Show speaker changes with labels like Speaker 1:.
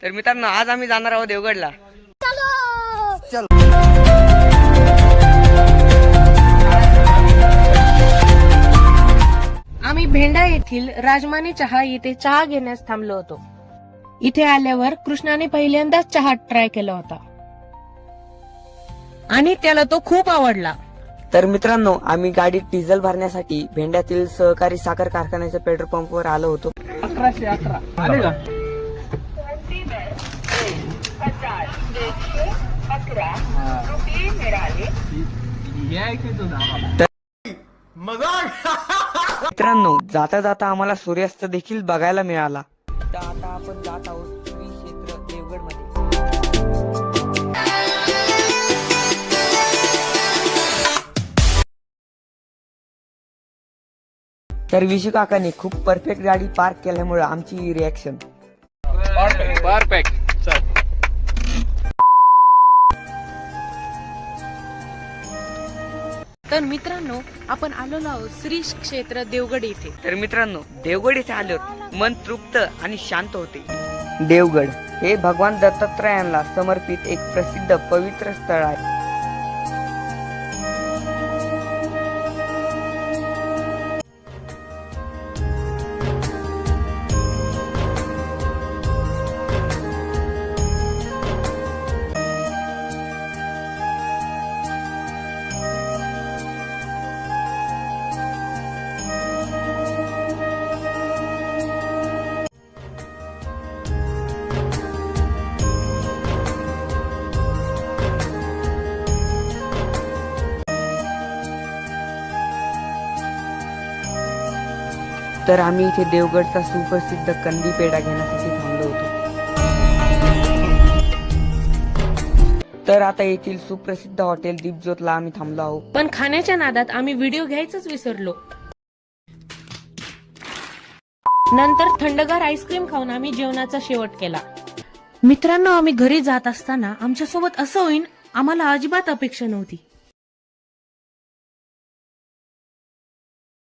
Speaker 1: तर मित्रांनो आज आम्ही जाणार आहोत देवगडला.
Speaker 2: आम्ही भेंडा येथील राजमानी चहा येथे चहा घेण्यास थांबलो होतो. इथे आल्यावर कृष्णाने पहिल्यांदाच चहा ट्राय केला होता आणि त्याला तो खूप आवडला.
Speaker 1: तर मित्रांनो आम्ही गाडीत डिझेल भरण्यासाठी भेंड्यातील सहकारी साखर कारखान्याच्या पेट्रोल पंपवर आलो होतो.
Speaker 3: 1111 आले का?
Speaker 1: मित्रांनो जाता जाता आम्हाला सूर्यास्त देखील बघायला मिळाला. तर आता आपण जात आहोत श्री क्षेत्र देवगड मध्ये. तर विशू काकाने खूप परफेक्ट गाडी पार्क केल्यामुळे आमची रिॲक्शन
Speaker 3: परफेक्ट.
Speaker 2: तर मित्रांनो आपण आलेलो आहोत श्री क्षेत्र देवगड येथे.
Speaker 1: तर मित्रांनो देवगड इथे आल्यावर मन तृप्त आणि शांत होते. देवगड हे भगवान दत्तात्रयांना समर्पित एक प्रसिद्ध पवित्र स्थळ आहे. तर आम्ही इथे देवगडचा सुप्रसिद्ध कंदी पेढा घेण्यासाठी थांबलो होतो. तर आता येथील सुप्रसिद्ध हॉटेल दीपज्योतला आम्ही थांबलो आहोत.
Speaker 2: पण खाण्याच्या नादात आम्ही व्हिडिओ घ्यायचंच विसरलो. नंतर थंडगार आईस्क्रीम खाऊन आम्ही जेवणाचा शेवट केला. मित्रांनो आम्ही घरी जात असताना आमच्या सोबत असं होईन आम्हाला अजिबात अपेक्षा नव्हती.